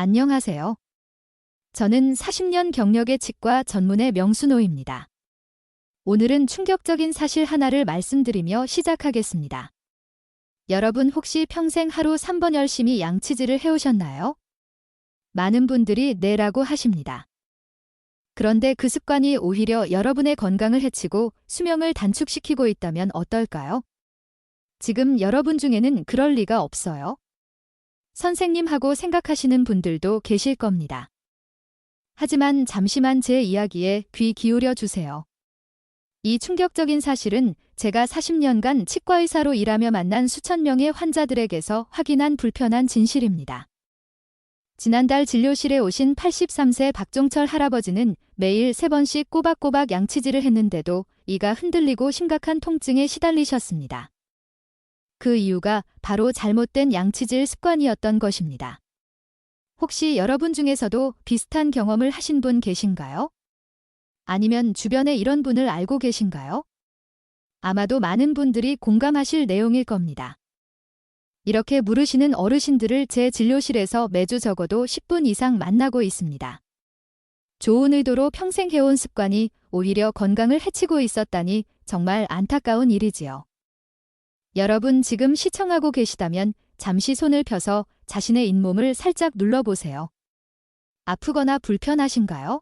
안녕하세요. 저는 40년 경력의 치과 전문의 명순호입니다. 오늘은 충격적인 사실 하나를 말씀드리며 시작하겠습니다. 여러분 혹시 평생 하루 3번 열심히 양치질을 해오셨나요? 많은 분들이 네라고 하십니다. 그런데 그 습관이 오히려 여러분의 건강을 해치고 수명을 단축시키고 있다면 어떨까요? 지금 여러분 중에는 그럴 리가 없어요. 선생님하고 생각하시는 분들도 계실 겁니다. 하지만 잠시만 제 이야기에 귀 기울여 주세요. 이 충격적인 사실은 제가 40년간 치과의사로 일하며 만난 수천 명의 환자들에게서 확인한 불편한 진실입니다. 지난달 진료실에 오신 83세 박종철 할아버지는 매일 3번씩 꼬박꼬박 양치질을 했는데도 이가 흔들리고 심각한 통증에 시달리셨습니다. 그 이유가 바로 잘못된 양치질 습관이었던 것입니다. 혹시 여러분 중에서도 비슷한 경험을 하신 분 계신가요? 아니면 주변에 이런 분을 알고 계신가요? 아마도 많은 분들이 공감하실 내용일 겁니다. 이렇게 물으시는 어르신들을 제 진료실에서 매주 적어도 10분 이상 만나고 있습니다. 좋은 의도로 평생 해온 습관이 오히려 건강을 해치고 있었다니 정말 안타까운 일이지요. 여러분 지금 시청하고 계시다면 잠시 손을 펴서 자신의 잇몸을 살짝 눌러보세요. 아프거나 불편하신가요?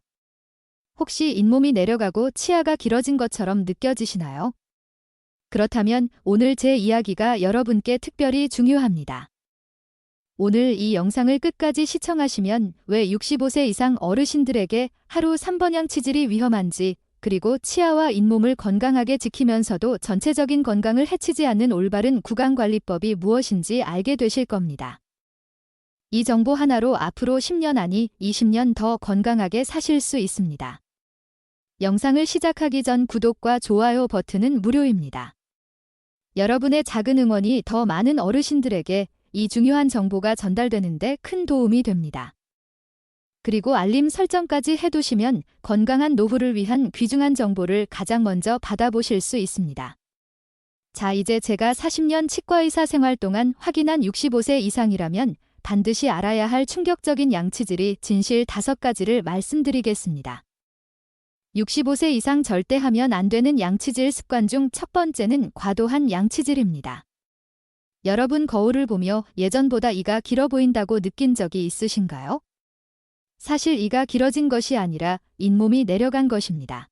혹시 잇몸이 내려가고 치아가 길어진 것처럼 느껴지시나요? 그렇다면 오늘 제 이야기가 여러분께 특별히 중요합니다. 오늘 이 영상을 끝까지 시청하시면 왜 65세 이상 어르신들에게 하루 3번 양치질이 위험한지, 그리고 치아와 잇몸을 건강하게 지키면서도 전체적인 건강을 해치지 않는 올바른 구강관리법이 무엇인지 알게 되실 겁니다. 이 정보 하나로 앞으로 10년 아니 20년 더 건강하게 사실 수 있습니다. 영상을 시작하기 전 구독과 좋아요 버튼은 무료입니다. 여러분의 작은 응원이 더 많은 어르신들에게 이 중요한 정보가 전달되는데 큰 도움이 됩니다. 그리고 알림 설정까지 해두시면 건강한 노후를 위한 귀중한 정보를 가장 먼저 받아보실 수 있습니다. 자, 이제 제가 40년 치과의사 생활 동안 확인한 65세 이상이라면 반드시 알아야 할 충격적인 양치질이 진실 5가지를 말씀드리겠습니다. 65세 이상 절대 하면 안 되는 양치질 습관 중 첫 번째는 과도한 양치질입니다. 여러분 거울을 보며 예전보다 이가 길어 보인다고 느낀 적이 있으신가요? 사실 이가 길어진 것이 아니라 잇몸이 내려간 것입니다.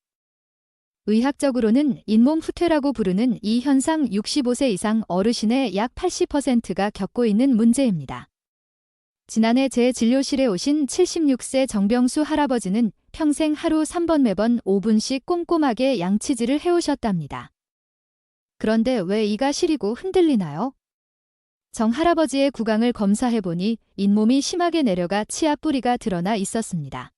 의학적으로는 잇몸 후퇴라고 부르는 이 현상 65세 이상 어르신의 약 80%가 겪고 있는 문제입니다. 지난해 제 진료실에 오신 76세 정병수 할아버지는 평생 하루 3번 매번 5분씩 꼼꼼하게 양치질을 해오셨답니다. 그런데 왜 이가 시리고 흔들리나요? 정 할아버지의 구강을 검사해보니 잇몸이 심하게 내려가 치아 뿌리가 드러나 있었습니다.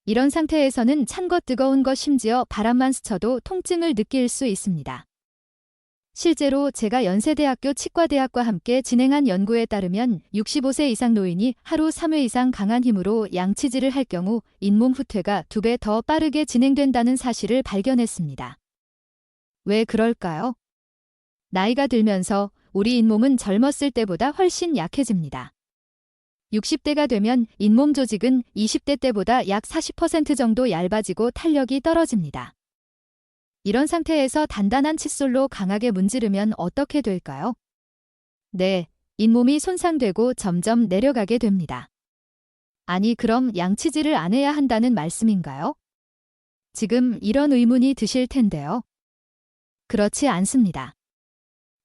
이런 상태에서는 찬 것 뜨거운 것 심지어 바람만 스쳐도 통증을 느낄 수 있습니다. 실제로 제가 연세대학교 치과대학과 함께 진행한 연구에 따르면 65세 이상 노인이 하루 3회 이상 강한 힘으로 양치질을 할 경우 잇몸 후퇴가 2배 더 빠르게 진행된다는 사실을 발견했습니다. 왜 그럴까요? 나이가 들면서 우리 잇몸은 젊었을 때보다 훨씬 약해집니다. 60대가 되면 잇몸 조직은 20대 때보다 약 40% 정도 얇아지고 탄력이 떨어집니다. 이런 상태에서 단단한 칫솔로 강하게 문지르면 어떻게 될까요? 네, 잇몸이 손상되고 점점 내려가게 됩니다. 아니, 그럼 양치질을 안 해야 한다는 말씀인가요? 지금 이런 의문이 드실 텐데요. 그렇지 않습니다.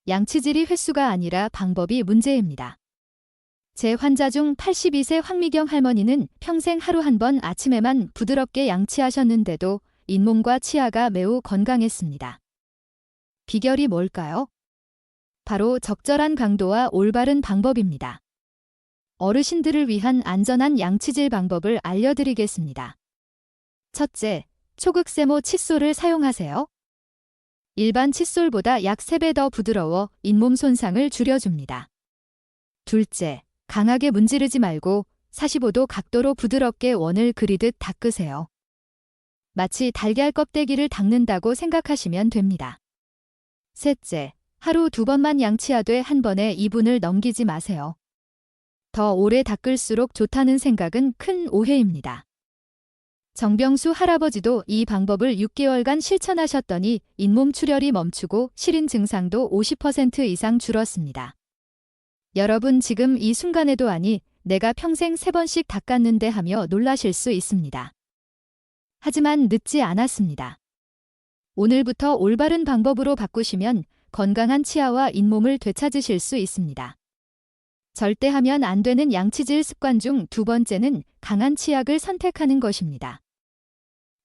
양치질이 횟수가 아니라 방법이 문제입니다. 제 환자 중 82세 황미경 할머니는 평생 하루 한 번 아침에만 부드럽게 양치하셨는데도 잇몸과 치아가 매우 건강했습니다. 비결이 뭘까요? 바로 적절한 강도와 올바른 방법입니다. 어르신들을 위한 안전한 양치질 방법을 알려드리겠습니다. 첫째, 초극세모 칫솔을 사용하세요. 일반 칫솔보다 약 3배 더 부드러워 잇몸 손상을 줄여줍니다. 둘째, 강하게 문지르지 말고 45도 각도로 부드럽게 원을 그리듯 닦으세요. 마치 달걀 껍데기를 닦는다고 생각하시면 됩니다. 셋째, 하루 2번만 양치하되 한 번에 2분을 넘기지 마세요. 더 오래 닦을수록 좋다는 생각은 큰 오해입니다. 정병수 할아버지도 이 방법을 6개월간 실천하셨더니 잇몸 출혈이 멈추고 시린 증상도 50% 이상 줄었습니다. 여러분 지금 이 순간에도 아니 내가 평생 3번씩 닦았는데 하며 놀라실 수 있습니다. 하지만 늦지 않았습니다. 오늘부터 올바른 방법으로 바꾸시면 건강한 치아와 잇몸을 되찾으실 수 있습니다. 절대 하면 안 되는 양치질 습관 중 2번째는 강한 치약을 선택하는 것입니다.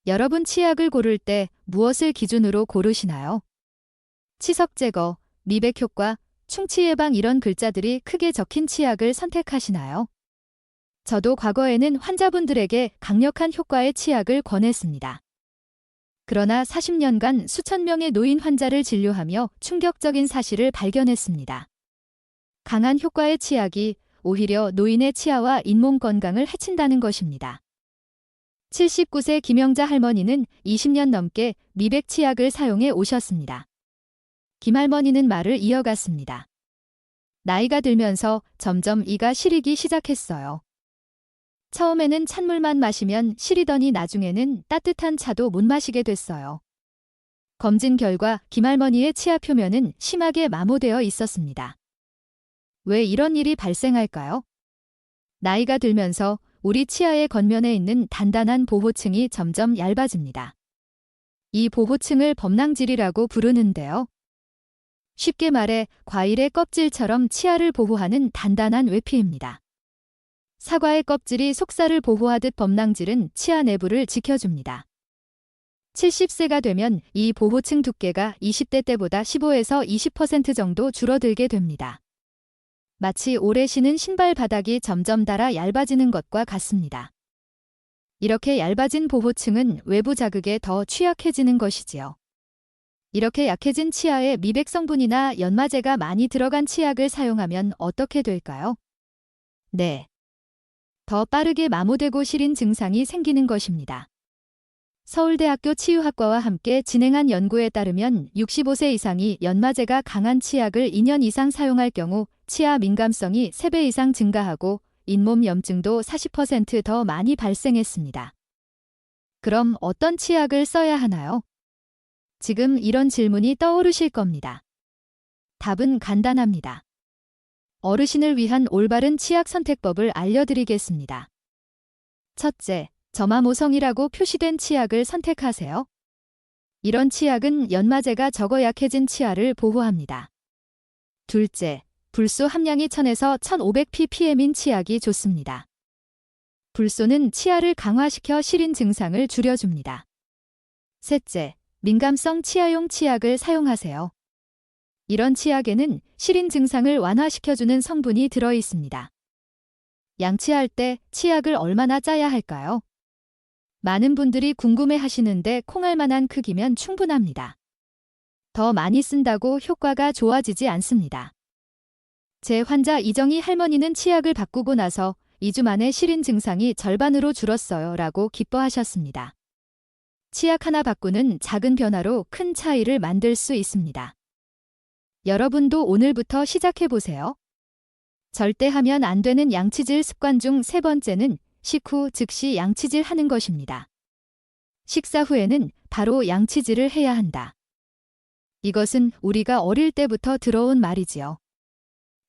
여러분 치약을 고를 때 무엇을 기준으로 고르시나요? 치석 제거, 미백 효과, 충치 예방 이런 글자들이 크게 적힌 치약을 선택하시나요? 저도 과거에는 환자분들에게 강력한 효과의 치약을 권했습니다. 그러나 40년간 수천 명의 노인 환자를 진료하며 충격적인 사실을 발견했습니다. 강한 효과의 치약이 오히려 노인의 치아와 잇몸 건강을 해친다는 것입니다. 79세 김영자 할머니는 20년 넘게 미백 치약을 사용해 오셨습니다. 김할머니는 말을 이어갔습니다. 나이가 들면서 점점 이가 시리기 시작했어요. 처음에는 찬물만 마시면 시리더니 나중에는 따뜻한 차도 못 마시게 됐어요. 검진 결과 김할머니의 치아 표면은 심하게 마모되어 있었습니다. 왜 이런 일이 발생할까요? 나이가 들면서 우리 치아의 겉면에 있는 단단한 보호층이 점점 얇아집니다. 이 보호층을 범낭질이라고 부르는데요. 쉽게 말해 과일의 껍질처럼 치아를 보호하는 단단한 외피입니다. 사과의 껍질이 속살을 보호하듯 범낭질은 치아 내부를 지켜줍니다. 70세가 되면 이 보호층 두께가 20대 때보다 15에서 20% 정도 줄어들게 됩니다. 마치 오래 신은 신발 바닥이 점점 닳아 얇아지는 것과 같습니다. 이렇게 얇아진 보호층은 외부 자극에 더 취약해지는 것이지요. 이렇게 약해진 치아에 미백 성분이나 연마제가 많이 들어간 치약을 사용하면 어떻게 될까요? 네. 더 빠르게 마모되고 시린 증상이 생기는 것입니다. 서울대학교 치유학과와 함께 진행한 연구에 따르면 65세 이상이 연마제가 강한 치약을 2년 이상 사용할 경우 치아 민감성이 3배 이상 증가하고 잇몸 염증도 40% 더 많이 발생했습니다. 그럼 어떤 치약을 써야 하나요? 지금 이런 질문이 떠오르실 겁니다. 답은 간단합니다. 어르신을 위한 올바른 치약 선택법을 알려드리겠습니다. 첫째, 저마모성이라고 표시된 치약을 선택하세요. 이런 치약은 연마제가 적어 약해진 치아를 보호합니다. 둘째, 불소 함량이 1000에서 1500ppm인 치약이 좋습니다. 불소는 치아를 강화시켜 시린 증상을 줄여줍니다. 셋째, 민감성 치아용 치약을 사용하세요. 이런 치약에는 시린 증상을 완화시켜주는 성분이 들어 있습니다. 양치할 때 치약을 얼마나 짜야 할까요? 많은 분들이 궁금해 하시는데 콩알 만한 크기면 충분합니다. 더 많이 쓴다고 효과가 좋아지지 않습니다. 제 환자 이정희 할머니는 치약을 바꾸고 나서 2주 만에 시린 증상이 절반으로 줄었어요 라고 기뻐하셨습니다. 치약 하나 바꾸는 작은 변화로 큰 차이를 만들 수 있습니다. 여러분도 오늘부터 시작해보세요. 절대 하면 안 되는 양치질 습관 중 3번째는 식후 즉시 양치질 하는 것입니다. 식사 후에는 바로 양치질을 해야 한다. 이것은 우리가 어릴 때부터 들어온 말이지요.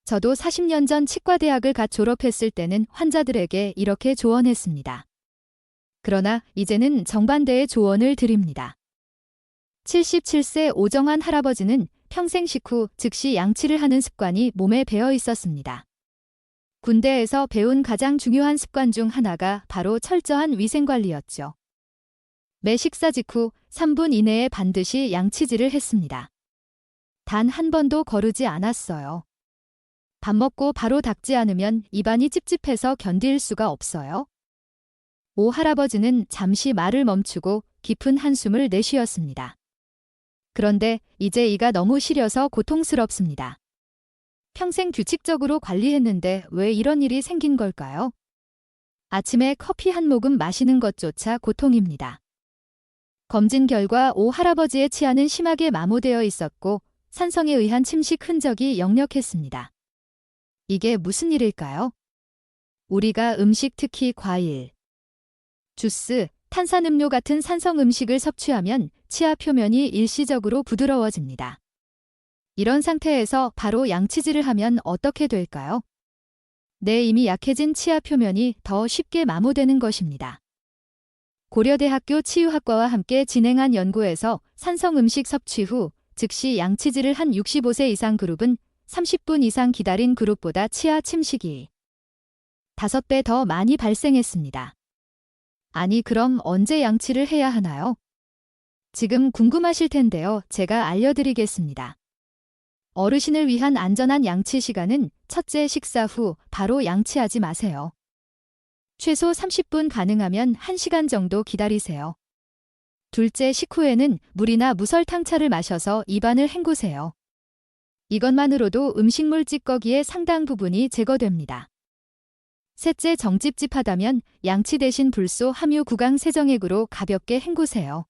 저도 40년 전 치과대학을 갓 졸업했을 때는 환자들에게 이렇게 조언했습니다. 그러나 이제는 정반대의 조언을 드립니다. 77세 오정환 할아버지는 평생 식후 즉시 양치를 하는 습관이 몸에 배어 있었습니다. 군대에서 배운 가장 중요한 습관 중 하나가 바로 철저한 위생관리였죠. 매 식사 직후 3분 이내에 반드시 양치질을 했습니다. 단 한 번도 거르지 않았어요. 밥 먹고 바로 닦지 않으면 입안이 찝찝해서 견딜 수가 없어요. 오 할아버지는 잠시 말을 멈추고 깊은 한숨을 내쉬었습니다. 그런데 이제 이가 너무 시려서 고통스럽습니다. 평생 규칙적으로 관리했는데 왜 이런 일이 생긴 걸까요? 아침에 커피 한 모금 마시는 것조차 고통입니다. 검진 결과 오 할아버지의 치아는 심하게 마모되어 있었고 산성에 의한 침식 흔적이 역력했습니다. 이게 무슨 일일까요? 우리가 음식 특히 과일, 주스, 탄산음료 같은 산성 음식을 섭취하면 치아 표면이 일시적으로 부드러워집니다. 이런 상태에서 바로 양치질을 하면 어떻게 될까요? 내 이미 약해진 치아 표면이 더 쉽게 마모되는 것입니다. 고려대학교 치유학과와 함께 진행한 연구에서 산성 음식 섭취 후 즉시 양치질을 한 65세 이상 그룹은 30분 이상 기다린 그룹보다 치아 침식이 5배 더 많이 발생했습니다. 아니, 그럼 언제 양치를 해야 하나요? 지금 궁금하실 텐데요. 제가 알려드리겠습니다. 어르신을 위한 안전한 양치 시간은 첫째, 식사 후 바로 양치하지 마세요. 최소 30분, 가능하면 1시간 정도 기다리세요. 둘째, 식후에는 물이나 무설탕차를 마셔서 입안을 헹구세요. 이것만으로도 음식물 찌꺼기의 상당 부분이 제거됩니다. 셋째, 정찝찝하다면 양치 대신 불소 함유 구강 세정액으로 가볍게 헹구세요.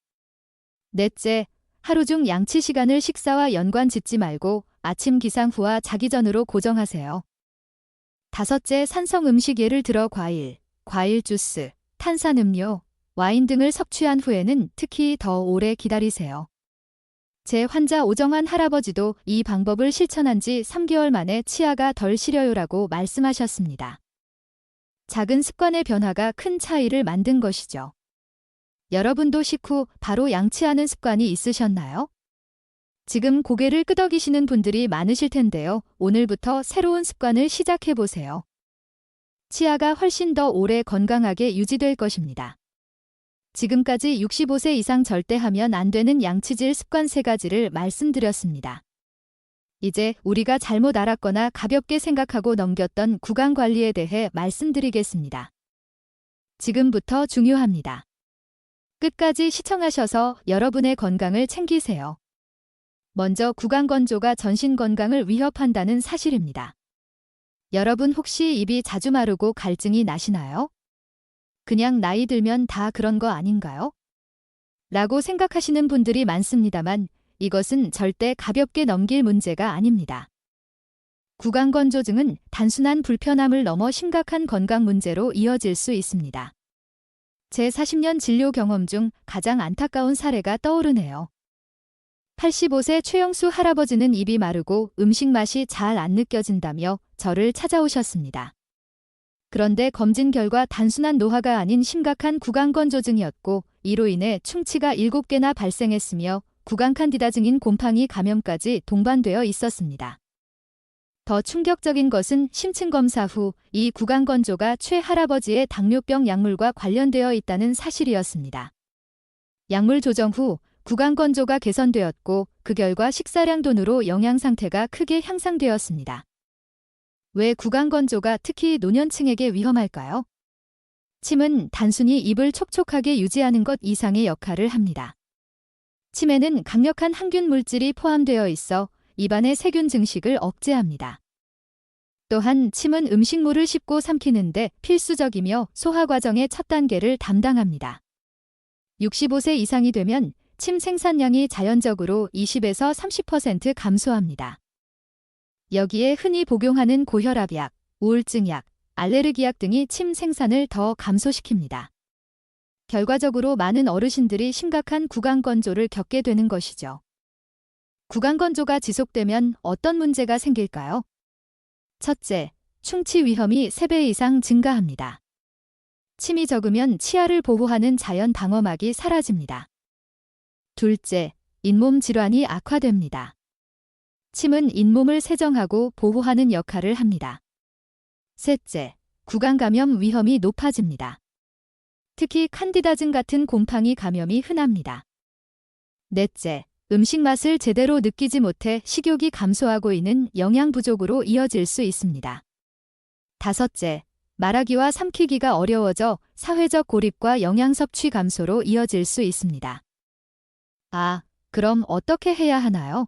넷째, 하루 중 양치 시간을 식사와 연관 짓지 말고 아침 기상 후와 자기 전으로 고정하세요. 다섯째, 산성 음식 예를 들어 과일 주스, 탄산음료, 와인 등을 섭취한 후에는 특히 더 오래 기다리세요. 제 환자 오정환 할아버지도 이 방법을 실천한 지 3개월 만에 치아가 덜 시려요라고 말씀하셨습니다. 작은 습관의 변화가 큰 차이를 만든 것이죠. 여러분도 식후 바로 양치하는 습관이 있으셨나요? 지금 고개를 끄덕이시는 분들이 많으실 텐데요. 오늘부터 새로운 습관을 시작해보세요. 치아가 훨씬 더 오래 건강하게 유지될 것입니다. 지금까지 65세 이상 절대 하면 안 되는 양치질 습관 3가지를 말씀드렸습니다. 이제 우리가 잘못 알았거나 가볍게 생각하고 넘겼던 구강 관리에 대해 말씀드리겠습니다. 지금부터 중요합니다. 끝까지 시청하셔서 여러분의 건강을 챙기세요. 먼저 구강 건조가 전신 건강을 위협한다는 사실입니다. 여러분 혹시 입이 자주 마르고 갈증이 나시나요? 그냥 나이 들면 다 그런 거 아닌가요? 라고 생각하시는 분들이 많습니다만 이것은 절대 가볍게 넘길 문제가 아닙니다. 구강건조증은 단순한 불편함을 넘어 심각한 건강 문제로 이어질 수 있습니다. 제 40년 진료 경험 중 가장 안타까운 사례가 떠오르네요. 85세 최영수 할아버지는 입이 마르고 음식 맛이 잘 안 느껴진다며 저를 찾아오셨습니다. 그런데 검진 결과 단순한 노화가 아닌 심각한 구강건조증이었고 이로 인해 충치가 7개나 발생했으며 구강 칸디다증인 곰팡이 감염까지 동반되어 있었습니다. 더 충격적인 것은 심층 검사 후 이 구강 건조가 최 할아버지의 당뇨병 약물과 관련되어 있다는 사실이었습니다. 약물 조정 후 구강 건조가 개선되었고 그 결과 식사량 돈으로 영양 상태가 크게 향상되었습니다. 왜 구강 건조가 특히 노년층에게 위험할까요? 침은 단순히 입을 촉촉하게 유지하는 것 이상의 역할을 합니다. 침에는 강력한 항균 물질이 포함되어 있어 입안의 세균 증식을 억제합니다. 또한 침은 음식물을 씹고 삼키는데 필수적이며 소화 과정의 첫 단계를 담당합니다. 65세 이상이 되면 침 생산량이 자연적으로 20에서 30% 감소합니다. 여기에 흔히 복용하는 고혈압약, 우울증약, 알레르기약 등이 침 생산을 더 감소시킵니다. 결과적으로 많은 어르신들이 심각한 구강 건조를 겪게 되는 것이죠. 구강 건조가 지속되면 어떤 문제가 생길까요? 첫째, 충치 위험이 3배 이상 증가합니다. 침이 적으면 치아를 보호하는 자연 방어막이 사라집니다. 둘째, 잇몸 질환이 악화됩니다. 침은 잇몸을 세정하고 보호하는 역할을 합니다. 셋째, 구강 감염 위험이 높아집니다. 특히 칸디다증 같은 곰팡이 감염이 흔합니다. 넷째, 음식 맛을 제대로 느끼지 못해 식욕이 감소하고 있는 영양 부족으로 이어질 수 있습니다. 다섯째, 말하기와 삼키기가 어려워져 사회적 고립과 영양 섭취 감소로 이어질 수 있습니다. 아, 그럼 어떻게 해야 하나요?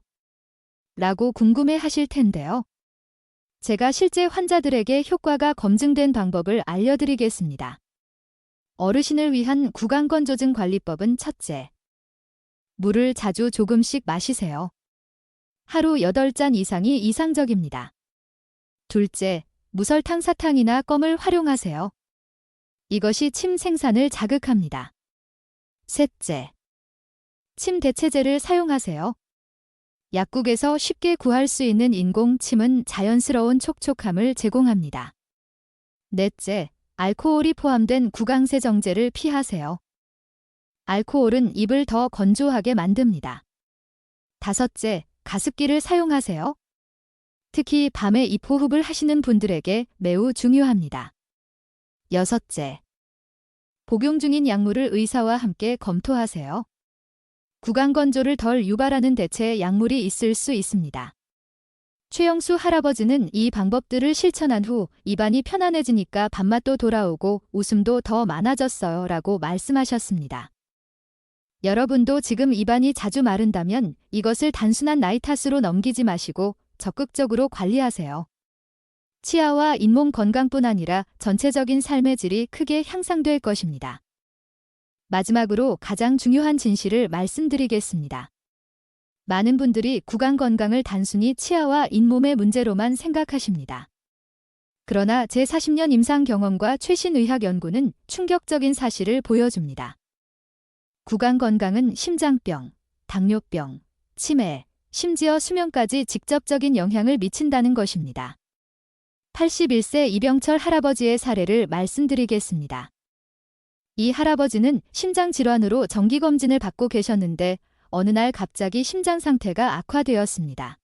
라고 궁금해 하실 텐데요. 제가 실제 환자들에게 효과가 검증된 방법을 알려드리겠습니다. 어르신을 위한 구강건조증 관리법은 첫째, 물을 자주 조금씩 마시세요. 하루 8잔 이상이 이상적입니다. 둘째, 무설탕 사탕이나 껌을 활용하세요. 이것이 침 생산을 자극합니다. 셋째, 침 대체제를 사용하세요. 약국에서 쉽게 구할 수 있는 인공 침은 자연스러운 촉촉함을 제공합니다. 넷째, 알코올이 포함된 구강세정제를 피하세요. 알코올은 입을 더 건조하게 만듭니다. 다섯째, 가습기를 사용하세요. 특히 밤에 입호흡을 하시는 분들에게 매우 중요합니다. 여섯째, 복용 중인 약물을 의사와 함께 검토하세요. 구강 건조를 덜 유발하는 대체 약물이 있을 수 있습니다. 최영수 할아버지는 이 방법들을 실천한 후 입안이 편안해지니까 밥맛도 돌아오고 웃음도 더 많아졌어요 라고 말씀하셨습니다. 여러분도 지금 입안이 자주 마른다면 이것을 단순한 나이 탓으로 넘기지 마시고 적극적으로 관리하세요. 치아와 잇몸 건강뿐 아니라 전체적인 삶의 질이 크게 향상될 것입니다. 마지막으로 가장 중요한 진실을 말씀드리겠습니다. 많은 분들이 구강 건강을 단순히 치아와 잇몸의 문제로만 생각하십니다. 그러나 제 40년 임상 경험과 최신 의학 연구는 충격적인 사실을 보여줍니다. 구강 건강은 심장병, 당뇨병, 치매, 심지어 수면까지 직접적인 영향을 미친다는 것입니다. 81세 이병철 할아버지의 사례를 말씀드리겠습니다. 이 할아버지는 심장질환으로 정기검진을 받고 계셨는데 어느 날 갑자기 심장 상태가 악화되었습니다.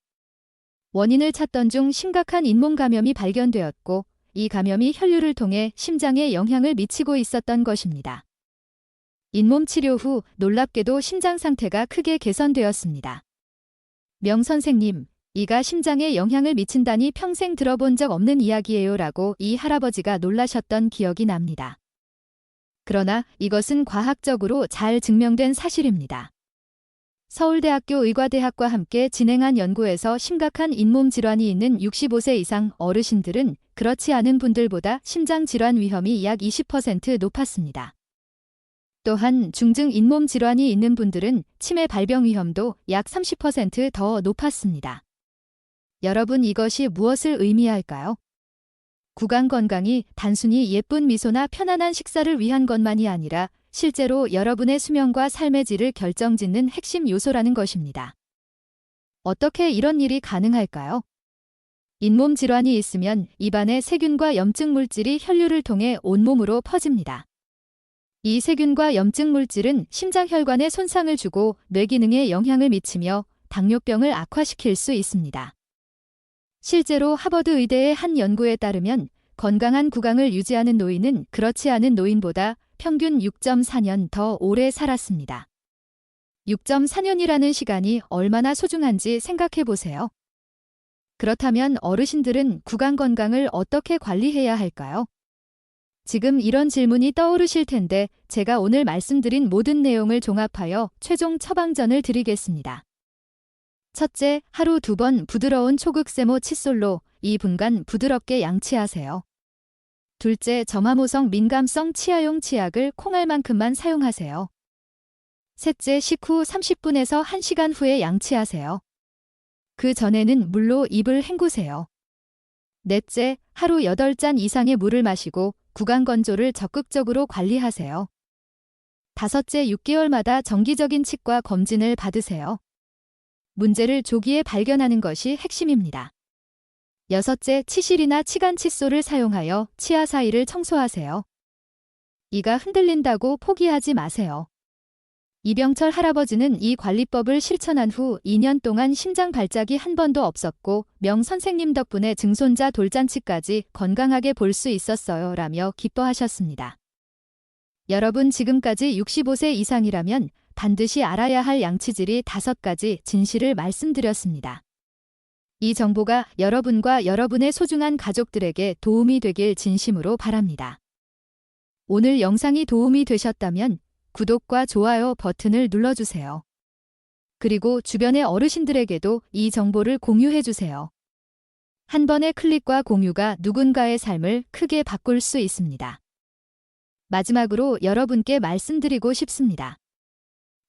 원인을 찾던 중 심각한 잇몸 감염이 발견되었고 이 감염이 혈류를 통해 심장에 영향을 미치고 있었던 것입니다. 잇몸 치료 후 놀랍게도 심장 상태가 크게 개선되었습니다. 명 선생님, 이가 심장에 영향을 미친다니 평생 들어본 적 없는 이야기예요 라고 이 할아버지가 놀라셨던 기억이 납니다. 그러나 이것은 과학적으로 잘 증명된 사실입니다. 서울대학교 의과대학과 함께 진행한 연구에서 심각한 잇몸 질환이 있는 65세 이상 어르신들은 그렇지 않은 분들보다 심장 질환 위험이 약 20% 높았습니다. 또한 중증 잇몸 질환이 있는 분들은 치매 발병 위험도 약 30% 더 높았습니다. 여러분, 이것이 무엇을 의미할까요? 구강 건강이 단순히 예쁜 미소나 편안한 식사를 위한 것만이 아니라 실제로 여러분의 수면과 삶의 질을 결정짓는 핵심 요소라는 것입니다. 어떻게 이런 일이 가능할까요? 잇몸 질환이 있으면 입안의 세균과 염증 물질이 혈류를 통해 온몸으로 퍼집니다. 이 세균과 염증 물질은 심장혈관에 손상을 주고 뇌 기능에 영향을 미치며 당뇨병을 악화시킬 수 있습니다. 실제로 하버드 의대의 한 연구에 따르면 건강한 구강을 유지하는 노인은 그렇지 않은 노인보다 평균 6.4년 더 오래 살았습니다. 6.4년이라는 시간이 얼마나 소중한지 생각해 보세요. 그렇다면 어르신들은 구강 건강을 어떻게 관리해야 할까요? 지금 이런 질문이 떠오르실 텐데 제가 오늘 말씀드린 모든 내용을 종합하여 최종 처방전을 드리겠습니다. 첫째, 하루 2번 부드러운 초극세모 칫솔로 2분간 부드럽게 양치하세요. 둘째, 점화모성 민감성 치아용 치약을 콩알만큼만 사용하세요. 셋째, 식후 30분에서 1시간 후에 양치하세요. 그 전에는 물로 입을 헹구세요. 넷째, 하루 8잔 이상의 물을 마시고 구강 건조를 적극적으로 관리하세요. 다섯째, 6개월마다 정기적인 치과 검진을 받으세요. 문제를 조기에 발견하는 것이 핵심입니다. 여섯째, 치실이나 치간 칫솔을 사용하여 치아 사이를 청소하세요. 이가 흔들린다고 포기하지 마세요. 이병철 할아버지는 이 관리법을 실천한 후 2년 동안 심장 발작이 한 번도 없었고 명 선생님 덕분에 증손자 돌잔치까지 건강하게 볼 수 있었어요 라며 기뻐하셨습니다. 여러분, 지금까지 65세 이상이라면 반드시 알아야 할 양치질이 5가지 진실을 말씀드렸습니다. 이 정보가 여러분과 여러분의 소중한 가족들에게 도움이 되길 진심으로 바랍니다. 오늘 영상이 도움이 되셨다면 구독과 좋아요 버튼을 눌러주세요. 그리고 주변의 어르신들에게도 이 정보를 공유해주세요. 한 번의 클릭과 공유가 누군가의 삶을 크게 바꿀 수 있습니다. 마지막으로 여러분께 말씀드리고 싶습니다.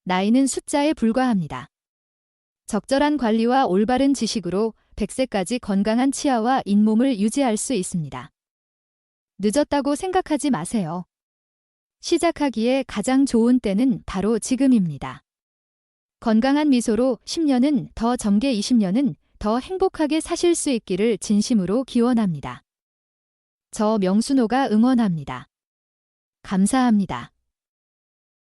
나이는 숫자에 불과합니다. 적절한 관리와 올바른 지식으로 100세까지 건강한 치아와 잇몸을 유지할 수 있습니다. 늦었다고 생각하지 마세요. 시작하기에 가장 좋은 때는 바로 지금입니다. 건강한 미소로 10년은 더 젊게 20년은 더 행복하게 사실 수 있기를 진심으로 기원합니다. 저 명순호가 응원합니다. 감사합니다.